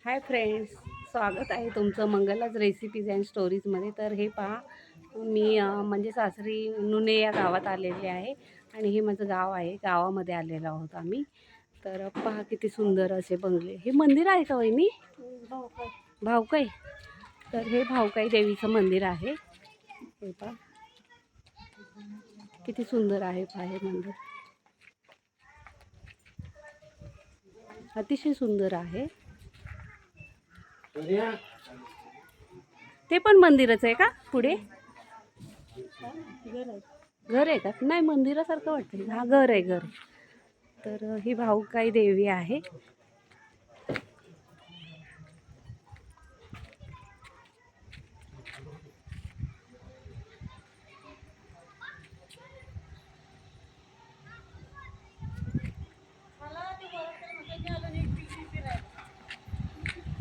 Hi friends, स्वागत आहे तुमचं मंगलाज रेसिपीज अँड स्टोरीजमध्ये. तर हे पहा, मी म्हणजे सासरी नुने या गावात आलेले आहे आणि हे माझं गाव आहे. गावामध्ये आलेलो आहोत आम्ही. तर पहा किती सुंदर असे बंगले. हे मंदिर आहे का वहिनी? भावकाई. तर हे भावकाई देवीचं मंदिर आहे. हे पहा किती सुंदर आहे. पहा हे मंदिर अतिशय सुंदर आहे. ते पण मंदिरच आहे का पुढे? घर आहे का? नाही, मंदिरासारखं वाटतं. हा, घर आहे, घर. तर ही भाऊकाई देवी आहे.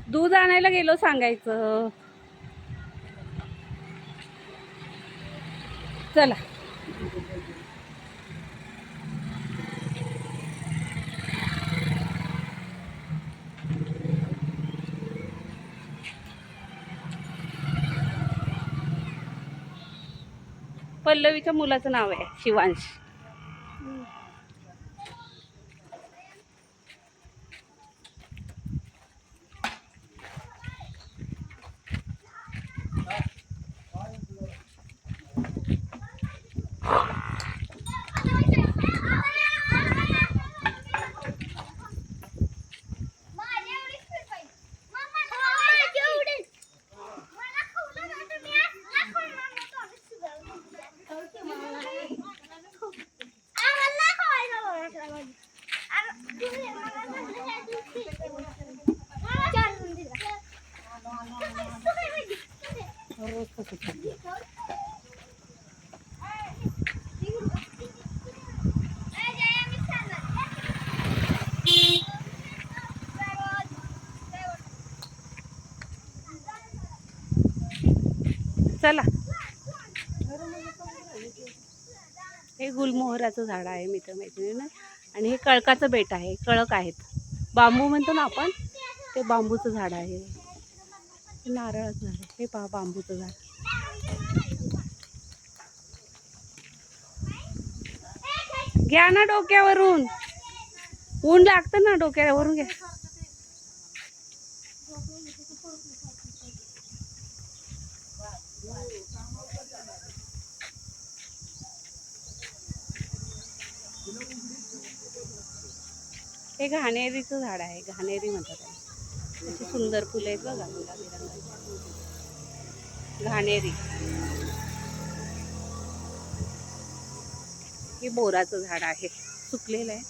दूध आणायला गेलो सांगायचं. चला. पल्लवीच्या मुलाचं नाव आहे शिवांश. चला. हे गुलमोहराचं झाड आहे मित्रमैत्रिणींना. आणि हे कळकाचं बेट आहे. कळक आहेत, बांबू म्हणतो ना आपण, ते बांबूचं झाड आहे. नारळाचं झाड आहे. हे पहा, बांबूचं झाड. घ्या ना डोक्यावरून, ऊन लागतं ना, डोक्यावरून घ्या. हे घाणेरीचं झाड आहे, घाणेरी म्हणतात त्याला. अशी सुंदर फुलं आहेत बघा, गुलाबी रंगाची. घाणेरी. हे बोराचं झाड आहे, सुकलेलं आहे.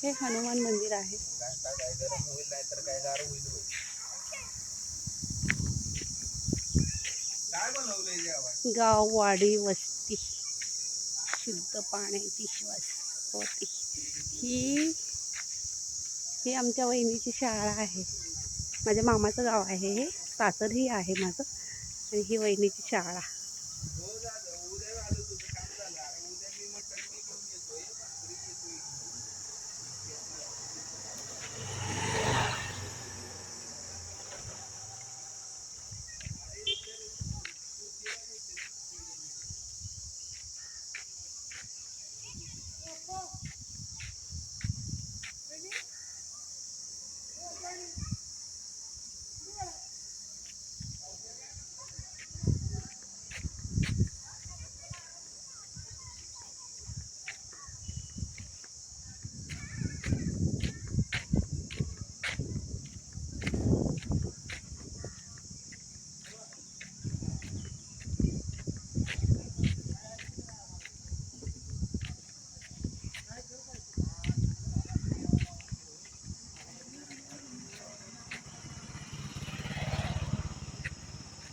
हे हनुमान मंदिर आहे. गाववाडी वस्ती, शुद्ध पाण्याची होती. ही आमच्या वहिनीची शाळा आहे. माझ्या मामाचं गाव आहे हे, सासरही आहे माझं. आणि ही वहिनीची शाळा.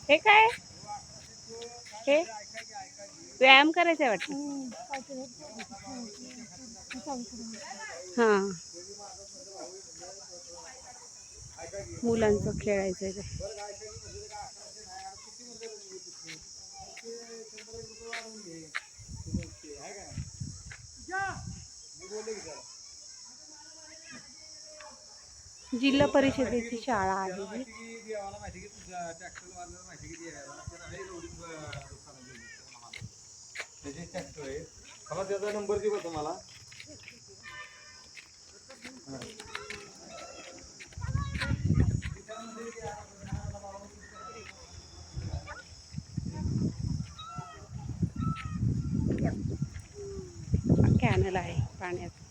हे काय? हे व्यायाम करायचं वाटतं. हां, मुलांचं खेळायचं आहे. जिल्हा परिषदेची शाळा आहे ही. त्याचा नंबर देऊ का तुम्हाला? कॅनल आहे पाण्याचं.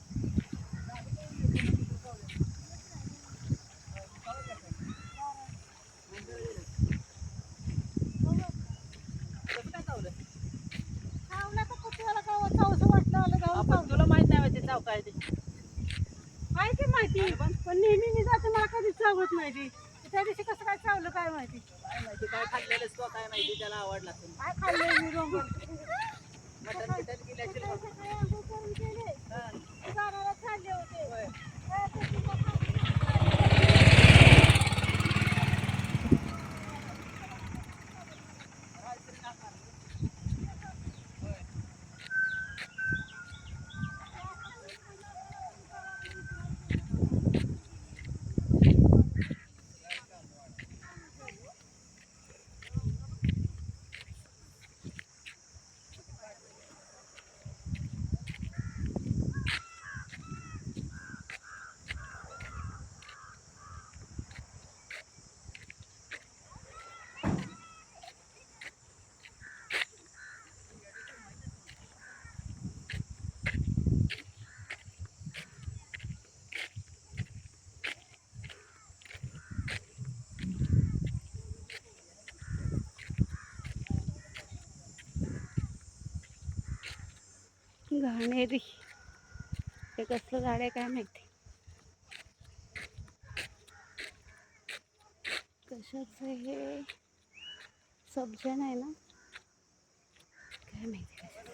तुला माहित नाही ते चाव काय ते माहिती माहिती पण नेहमी मी जाते मला कधीच चावत नाही. त्या दिवशी कसं काय चावलं काय माहिती. काय माहिती काय खाल्लेलंच तो काय माहिती त्याला आवडला असेल. काय खाल्लं मी रोंग मटण बिटन गेल्याचे घाणेरी. हे कसलं झाड आहे काय माहिती. कशाचं हे सब्जन आहे ना काय माहिती कशाचं.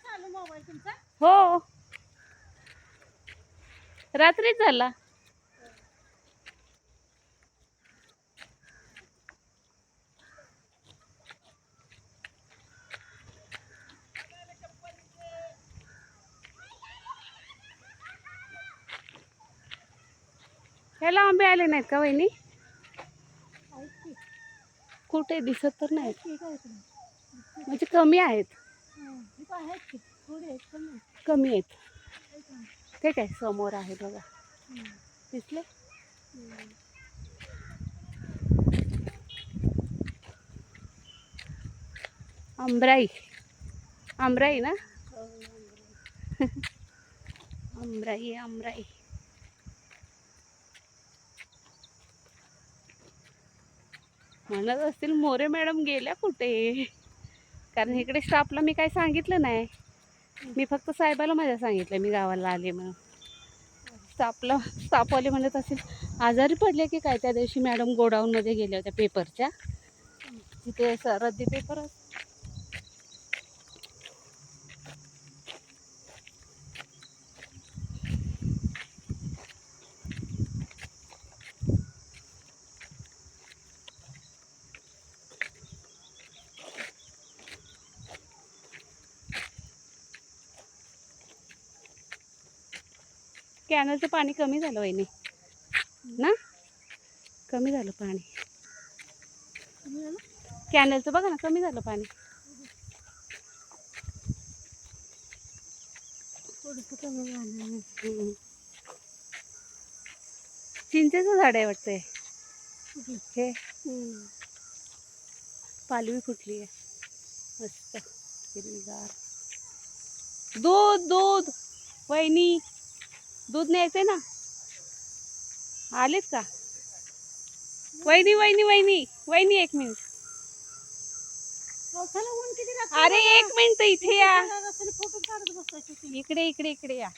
चालू मोबाईल तुमचा? हो रात्रीच झाला. ह्याला आंबे आले नाहीत का वहिनी? कुठे दिसत तर नाहीत. म्हणजे कमी आहेत. कमी आहेत. ते काय समोर आहे बघा. दिसले? आंबराई. आंबराई ना? आंबराई आंबराई. म्हणत असतील मोरे मॅडम गेल्या कुठे. कारण इकडे स्टाफला मी काय सांगितलं नाही. मी फक्त साहेबाला माझ्या सांगितलं मी गावाला आले म्हणून. स्टाफवाले म्हणत असेल आजारी पडले की काय. त्या दिवशी मॅडम गोडाऊनमध्ये गेल्या होत्या पेपरच्या. तिथे रद्दी पेपर. कॅनलचं पाणी कमी झालं वहिनी ना. कमी झालं पाणी. कॅनलचं बघा ना कमी झालं पाणी. थोडंसं कमी झालं. चिंचेचं झाड आहे वाटतंय हे. पालवी फुटली आहे मस्त हिरवीगार. दूध दूध वहिनी दूध न्यायचंय ना. आलेत का वहिनी वहिनी वहिनी वहिनी? एक मिनिट. अरे एक मिनिट इथे या. इकडे इकडे इकडे या.